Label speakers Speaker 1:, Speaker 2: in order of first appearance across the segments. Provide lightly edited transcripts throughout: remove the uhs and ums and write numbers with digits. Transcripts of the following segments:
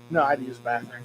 Speaker 1: No, I'd use the bathroom.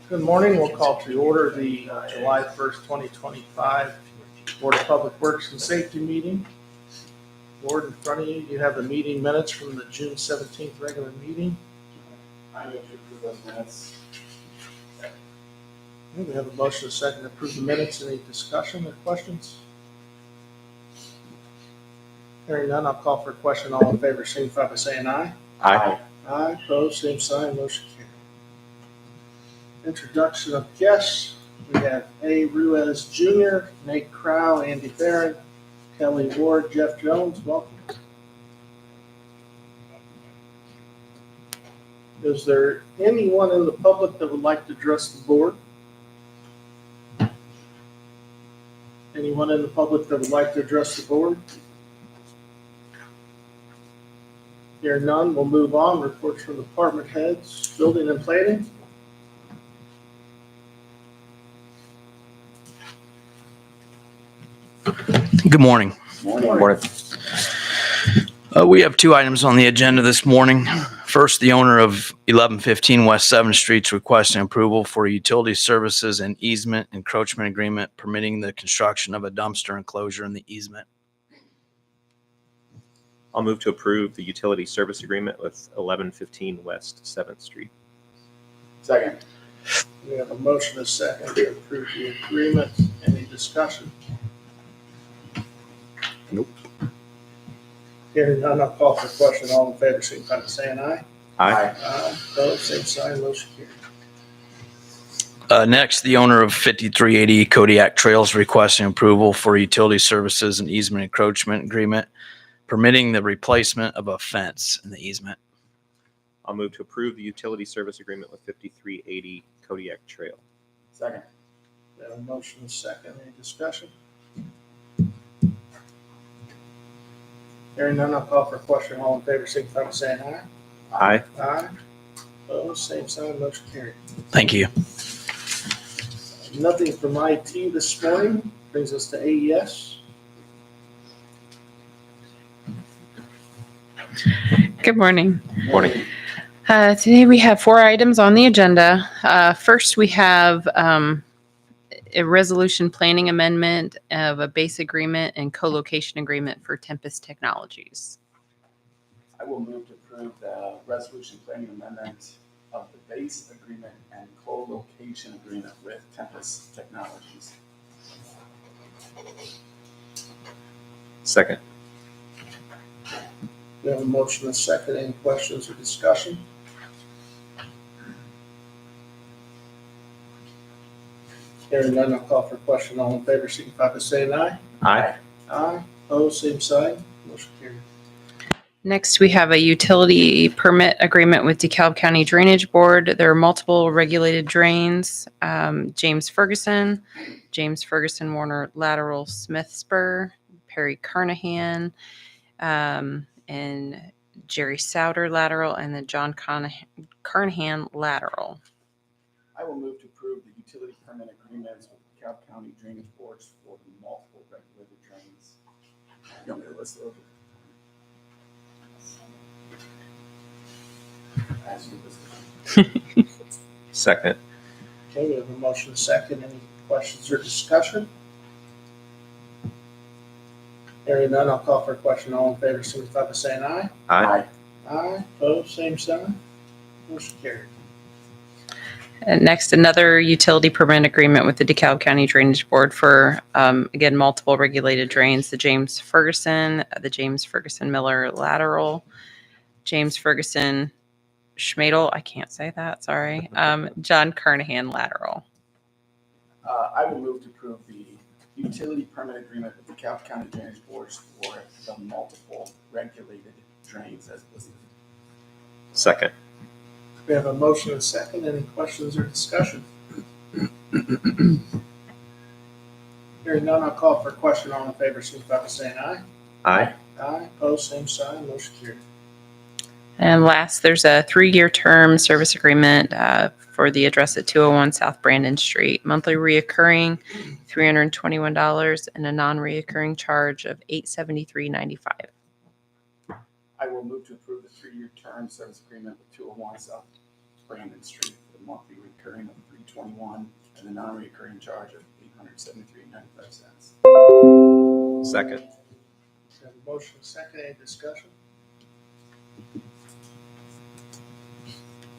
Speaker 1: Good morning. We'll call to order the July 1st, 2025 Board of Public Works and Safety meeting. Board, in front of you, you have the meeting minutes from the June 17th regular meeting.
Speaker 2: I move to approve those minutes.
Speaker 1: Okay, we have a motion to second to approve the minutes. Any discussion or questions? Hearing none, I'll call for a question. All in favor, signify by saying aye.
Speaker 2: Aye.
Speaker 1: Aye, opposed, same sign, motion carried. Introduction of guests. We have A. Ruiz Jr., Nate Crow, Andy Barron, Kelly Ward, Jeff Jones. Welcome. Is there anyone in the public that would like to address the board? Anyone in the public that would like to address the board? Here none, we'll move on. Reports from department heads, building and planning.
Speaker 3: Good morning.
Speaker 2: Morning.
Speaker 3: We have two items on the agenda this morning. First, the owner of 1115 West 7th Street is requesting approval for utility services and easement encroachment agreement permitting the construction of a dumpster enclosure in the easement.
Speaker 4: I'll move to approve the utility service agreement with 1115 West 7th Street.
Speaker 2: Second.
Speaker 1: We have a motion and a second to approve the agreement. Any discussion?
Speaker 4: Nope.
Speaker 1: Hearing none, I'll call for a question. All in favor, signify by saying aye.
Speaker 4: Aye.
Speaker 1: Aye. Opposed, same sign, motion carried.
Speaker 3: Next, the owner of 5380 Kodiak Trails is requesting approval for utility services and easement encroachment agreement permitting the replacement of a fence in the easement.
Speaker 4: I'll move to approve the utility service agreement with 5380 Kodiak Trail.
Speaker 2: Second.
Speaker 1: We have a motion and a second. Any discussion? Hearing none, I'll call for a question. All in favor, signify by saying aye.
Speaker 4: Aye.
Speaker 1: Aye. Opposed, same sign, motion carried.
Speaker 3: Thank you.
Speaker 1: Nothing from IT this morning. Brings us to AES.
Speaker 5: Good morning.
Speaker 4: Morning.
Speaker 5: Today we have 4 items on the agenda. First, we have a resolution planning amendment of a base agreement and co-location agreement for Tempest Technologies.
Speaker 2: I will move to approve the resolution planning amendment of the base agreement and co-location agreement with Tempest Technologies.
Speaker 4: Second.
Speaker 1: We have a motion and a second. Any questions or discussion? Hearing none, I'll call for a question. All in favor, signify by saying aye.
Speaker 4: Aye.
Speaker 1: Aye. Opposed, same sign. Motion carried.
Speaker 5: Next, we have a utility permit agreement with DeKalb County Drainage Board. There are multiple regulated drains. James Ferguson Warner Lateral Smith Spur, Perry Carnahan, and Jerry Souter lateral, and the John Carnahan lateral.
Speaker 2: I will move to approve the utility permit agreements with DeKalb County Drainage Boards for the multiple regulated drains. You want me to list those? As you listed.
Speaker 4: Second.
Speaker 1: Okay, we have a motion and a second. Any questions or discussion? Hearing none, I'll call for a question. All in favor, signify by saying aye.
Speaker 4: Aye.
Speaker 1: Aye, opposed, same sign. Motion carried.
Speaker 5: And next, another utility permit agreement with the DeKalb County Drainage Board for, again, multiple regulated drains, the James Ferguson Miller lateral, James Ferguson Schmadel, I can't say that, sorry, John Carnahan lateral.
Speaker 2: I will move to approve the utility permit agreement with DeKalb County Drainage Boards for the multiple regulated drains as listed.
Speaker 4: Second.
Speaker 1: We have a motion and a second. Any questions or discussion? Hearing none, I'll call for a question. All in favor, signify by saying aye.
Speaker 4: Aye.
Speaker 1: Aye, opposed, same sign. Motion carried.
Speaker 5: And last, there's a 3-year term service agreement for the address at 201 South Brandon Street. Monthly reoccurring, $321, and a non-reoccurring charge of $873.95.
Speaker 2: I will move to approve the 3-year term service agreement with 201 South Brandon Street for the monthly recurring of $321 and the non-recurring charge of $873.95.
Speaker 4: Second.
Speaker 1: We have a motion and a second. Any discussion?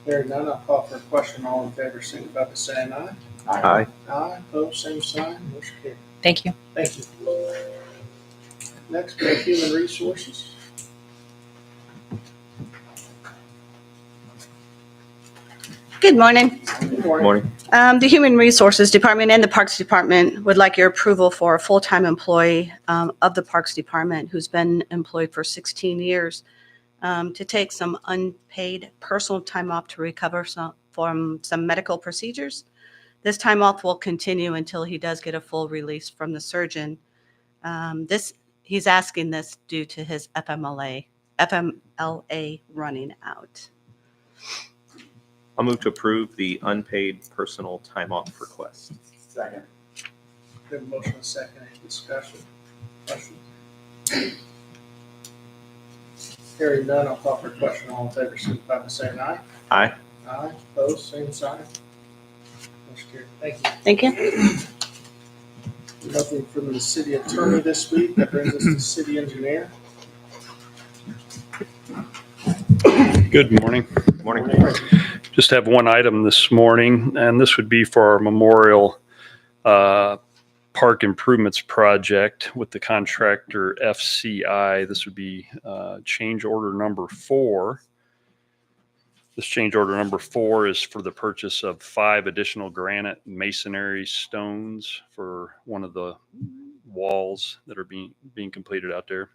Speaker 1: Hearing none, I'll call for a question. All in favor, signify by saying aye.
Speaker 4: Aye.
Speaker 1: Aye, opposed, same sign. Motion carried.
Speaker 5: Thank you.
Speaker 1: Thank you. Next, we have human resources.
Speaker 6: Good morning.
Speaker 1: Good morning.
Speaker 4: Morning.
Speaker 6: The Human Resources Department and the Parks Department would like your approval for a full-time employee of the Parks Department who's been employed for 16 years to take some unpaid personal time off to recover from some medical procedures. This time off will continue until he does get a full release from the surgeon. He's asking this due to his FMLA running out.
Speaker 4: I'll move to approve the unpaid personal time off request.
Speaker 2: Second.
Speaker 1: We have a motion and a second. Any discussion? Questions? Hearing none, I'll call for a question. All in favor, signify by saying aye.
Speaker 4: Aye.
Speaker 1: Aye, opposed, same sign. Motion carried. Thank you.
Speaker 6: Thank you.
Speaker 1: Nothing from the city attorney this week. That brings us to city engineer.
Speaker 7: Good morning.
Speaker 4: Morning.
Speaker 7: Just have one item this morning, and this would be for our Memorial Park Improvements Project with the contractor FCI. This would be change order number 4. This change order number 4 is for the purchase of 5 additional granite masonry stones for one of the walls that are being completed out there.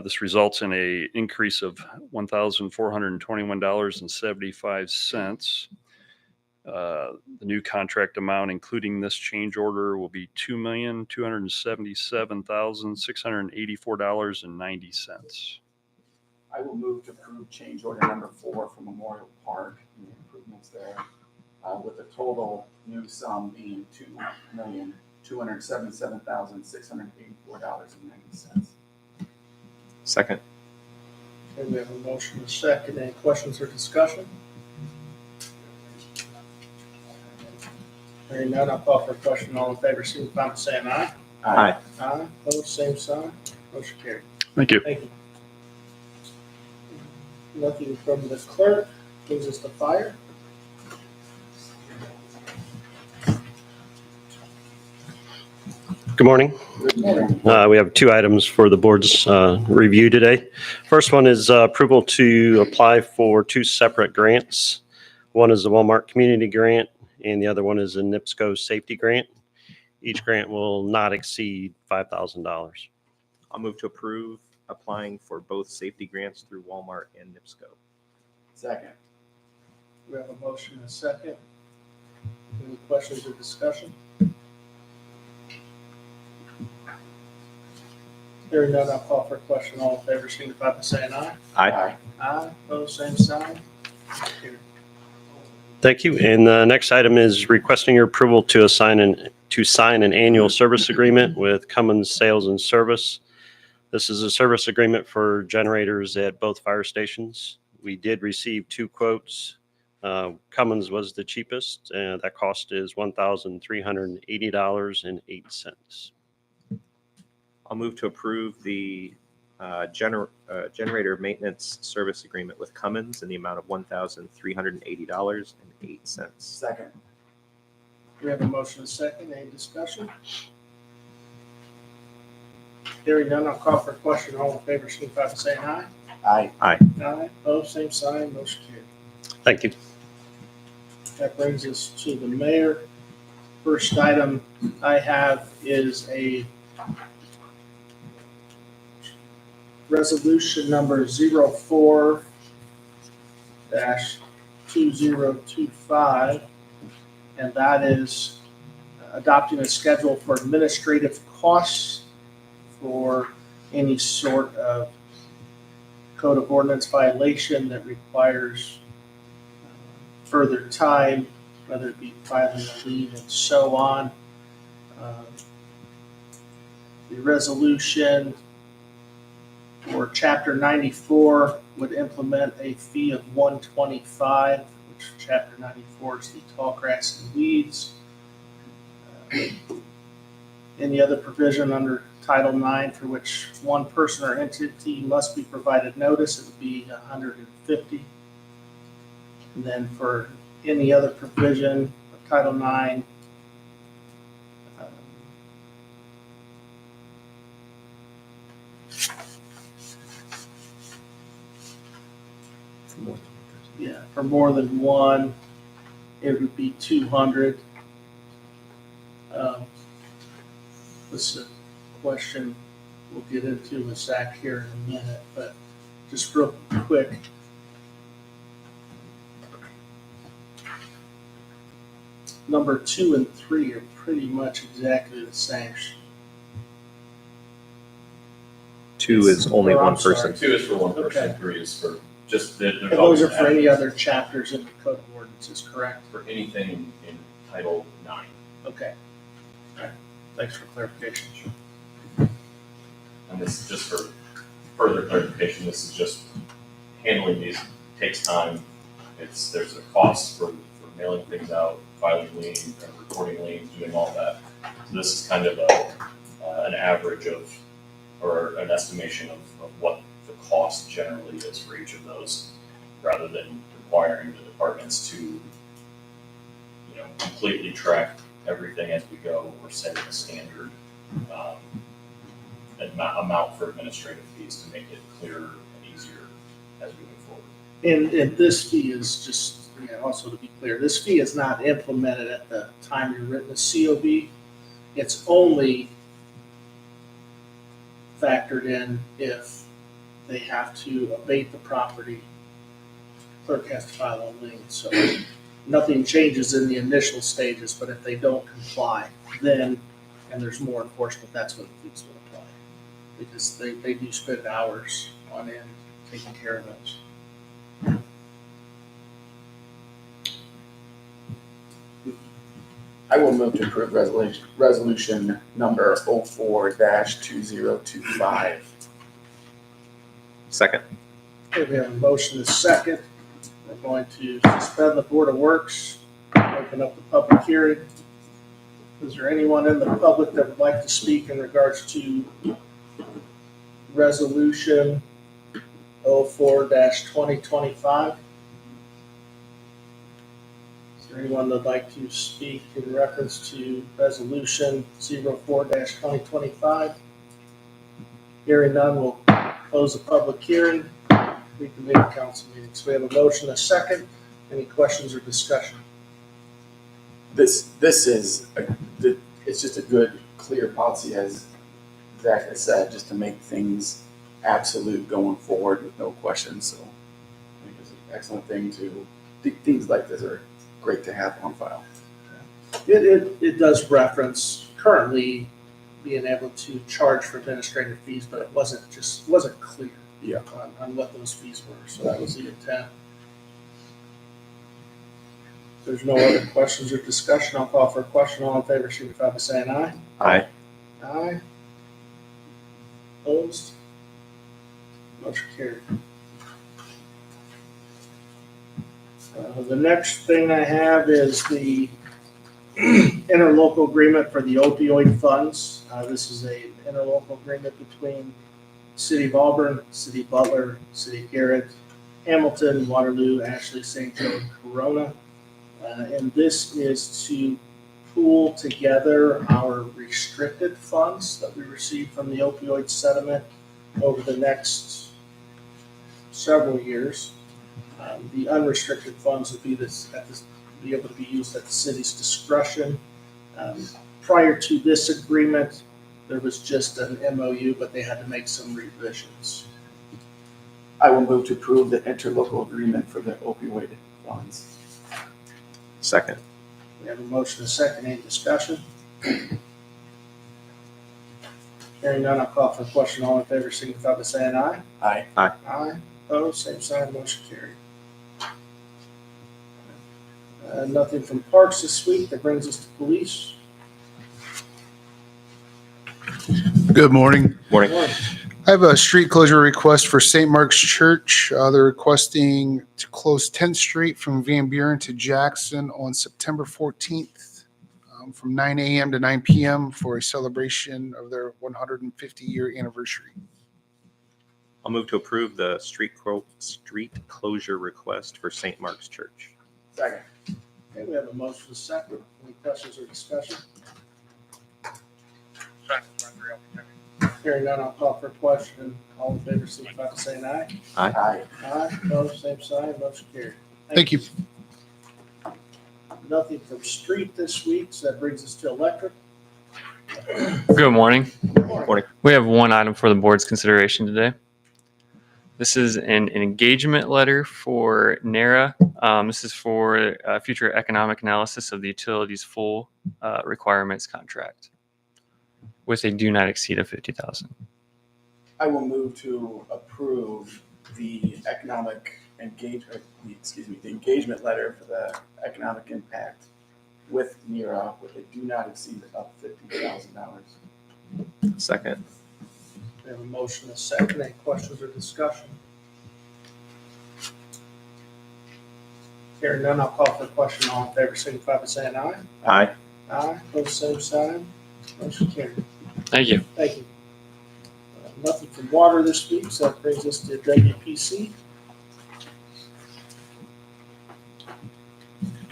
Speaker 7: This results in a increase of $1,421.75. The new contract amount, including this change order, will be $2,277,684.90.
Speaker 2: I will move to approve change order number 4 for Memorial Park and the improvements there, with the total new sum being $2,277,684.90.
Speaker 4: Second.
Speaker 1: Okay, we have a motion and a second. Any questions or discussion? Hearing none, I'll call for a question. All in favor, signify by saying aye.
Speaker 4: Aye.
Speaker 1: Aye, opposed, same sign. Motion carried.
Speaker 7: Thank you.
Speaker 1: Thank you. Nothing from the clerk. Brings us to fire.
Speaker 8: Good morning.
Speaker 1: Good morning.
Speaker 8: We have 2 items for the board's review today. First one is approval to apply for 2 separate grants. One is the Walmart Community Grant, and the other one is a NIPSCO Safety Grant. Each grant will not exceed $5,000.
Speaker 4: I'll move to approve applying for both safety grants through Walmart and NIPSCO.
Speaker 2: Second.
Speaker 1: We have a motion and a second. Any questions or discussion? Hearing none, I'll call for a question. All in favor, signify by saying aye.
Speaker 4: Aye.
Speaker 1: Aye, opposed, same sign. Carried.
Speaker 8: Thank you. And the next item is requesting your approval to sign an annual service agreement with Cummins Sales and Service. This is a service agreement for generators at both fire stations. We did receive 2 quotes. Cummins was the cheapest, and that cost is $1,380.08.
Speaker 4: I'll move to approve the generator maintenance service agreement with Cummins in the amount of $1,380.08.
Speaker 2: Second.
Speaker 1: We have a motion and a second. Any discussion? Hearing none, I'll call for a question. All in favor, signify by saying aye.
Speaker 2: Aye.
Speaker 1: Aye, opposed, same sign, motion carried.
Speaker 8: Thank you.
Speaker 1: That brings us to the mayor. First item I have is a resolution number 04-2025, and that is adopting a schedule for administrative costs for any sort of code of ordinance violation that requires further time, whether it be filing a lien and so on. The resolution for Chapter 94 would implement a fee of $125, which Chapter 94 is the tall grass and weeds. Any other provision under Title IX for which one person or entity must be provided notice, it would be $150. And then for any other provision of Title IX, for more than one, it would be 200. This is a question we'll get into with Zach here in a minute, but just real quick. Number 2 and 3 are pretty much exactly the same.
Speaker 4: 2 is only
Speaker 1: Oh, I'm
Speaker 4: one person.
Speaker 1: sorry.
Speaker 9: 2 is for one person,
Speaker 1: Okay.
Speaker 9: 3 is for just, there's
Speaker 1: And those
Speaker 9: always
Speaker 1: are for any
Speaker 9: added
Speaker 1: other chapters in the code of ordinances, correct?
Speaker 9: for anything in Title 9.
Speaker 1: Okay. All right. Thanks for clarification.
Speaker 9: And this is just for further clarification, this is just handling these, takes time. There's a cost for mailing things out, filing liens, recording liens, doing all that. So this is kind of an average of, or an estimation of what the cost generally is for each of those, rather than requiring the departments to, completely track everything as we go. We're setting a standard amount for administrative fees to make it clearer and easier as we move forward.
Speaker 1: And this fee is just, also to be clear, this fee is not implemented at the time you're written a COB. It's only factored in if they have to abate the property. Clerk has to file a lien, so nothing changes in the initial stages, but if they don't comply, then, and there's more enforcement, that's when the fees will apply. Because they do spend hours on end taking care of those.
Speaker 2: I will move to approve resolution number 04-2025.
Speaker 4: Second.
Speaker 1: Okay, we have a motion and a second. We're going to suspend the Board of Works, open up the public hearing. Is there anyone in the public that would like to speak in regards to resolution 04-2025? Is there anyone that would like to speak in reference to resolution 04-2025? Hearing none, we'll close the public hearing. We can leave the council meeting. So we have a motion, a second. Any questions or discussion?
Speaker 2: This is, it's just a good, clear policy, as Zach has said, just to make things absolute going forward with no questions. So I think it's an excellent thing to, things like this are great to have on file.
Speaker 1: It does reference, currently, being able to charge for administrative fees, but it wasn't clear
Speaker 2: Yeah.
Speaker 1: on what those fees were, so that was the intent. If there's no other questions or discussion, I'll call for a question. All in favor, signify by saying aye.
Speaker 4: Aye.
Speaker 1: Aye. Opposed? Motion carried. The next thing I have is the interlocal agreement for the opioid funds. This is a interlocal agreement between City of Auburn, City of Butler, City of Garrett, Hamilton, Waterloo, Ashley, St. Joe, and Corona. And this is to pool together our restricted funds that we received from the opioid settlement over the next several years. The unrestricted funds would be be able to be used at the city's discretion. Prior to this agreement, there was just an MOU, but they had to make some revisions.
Speaker 2: I will move to approve the interlocal agreement for the opioid funds.
Speaker 4: Second.
Speaker 1: We have a motion and a second. Any discussion? Hearing none, I'll call for a question. All in favor, signify by saying aye.
Speaker 2: Aye.
Speaker 1: Aye. Opposed, same sign, motion carried. Nothing from parks this week. That brings us to police.
Speaker 10: Good morning.
Speaker 4: Morning.
Speaker 10: I have a street closure request for St. Mark's Church. They're requesting to close 10th Street from Van Buren to Jackson on September 14th from 9 a.m. to 9 p.m. for a celebration of their 150-year anniversary.
Speaker 4: I'll move to approve the street closure request for St. Mark's Church.
Speaker 2: Second.
Speaker 1: Okay, we have a motion and a second. Any questions or discussion? Hearing none, I'll call for a question. All in favor, signify by saying aye.
Speaker 2: Aye.
Speaker 1: Aye. Opposed, same sign, motion carried.
Speaker 10: Thank you.
Speaker 1: Nothing from street this week, so that brings us to electric.
Speaker 11: Good morning.
Speaker 4: Morning.
Speaker 11: We have one item for the board's consideration today. This is an engagement letter for NARA. This is for future economic analysis of the utilities full requirements contract with a do not exceed of $50,000.
Speaker 2: I will move to approve the the engagement letter for the economic impact with NERA with a do not exceed of $50,000.
Speaker 4: Second.
Speaker 1: We have a motion and a second. Any questions or discussion? Hearing none, I'll call for a question. All in favor, signify by saying aye.
Speaker 4: Aye.
Speaker 1: Aye. Opposed, same sign. Motion carried.
Speaker 11: Thank you.
Speaker 1: Thank you. Nothing from water this week, so that brings us to WPC.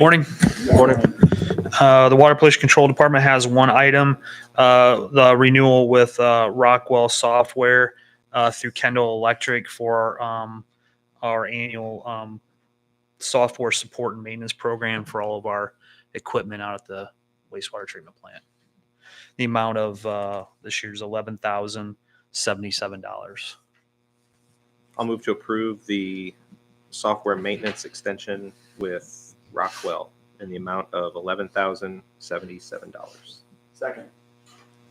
Speaker 12: Morning.
Speaker 4: Morning.
Speaker 12: The Water Pollution Control Department has one item, the renewal with Rockwell Software through Kendall Electric for our annual software support and maintenance program for all of our equipment out at the wastewater treatment plant. The amount of this year's $11,077.
Speaker 4: I'll move to approve the software maintenance extension with Rockwell in the amount of $11,077.
Speaker 2: Second.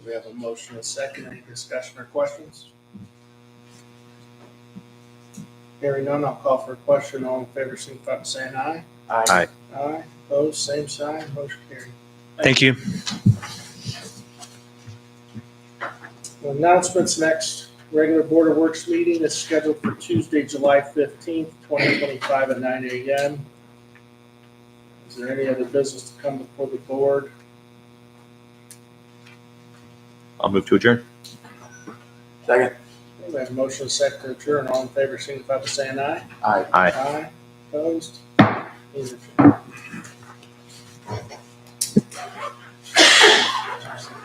Speaker 1: We have a motion and a second. Any discussion or questions? Hearing none, I'll call for a question. All in favor, signify by saying aye.
Speaker 4: Aye.
Speaker 1: Aye. Opposed, same sign. Motion carried.
Speaker 12: Thank you.
Speaker 1: Announcements next. Regular Board of Works meeting is scheduled for Tuesday, July 15th, 2025 at 9 a.m. Is there any other business to come before the board?
Speaker 4: I'll move to adjourn.
Speaker 2: Second.
Speaker 1: We have a motion and a second to adjourn. All in favor, signify by saying aye.
Speaker 2: Aye.
Speaker 4: Aye.
Speaker 1: Aye. Opposed? Meeting adjourned.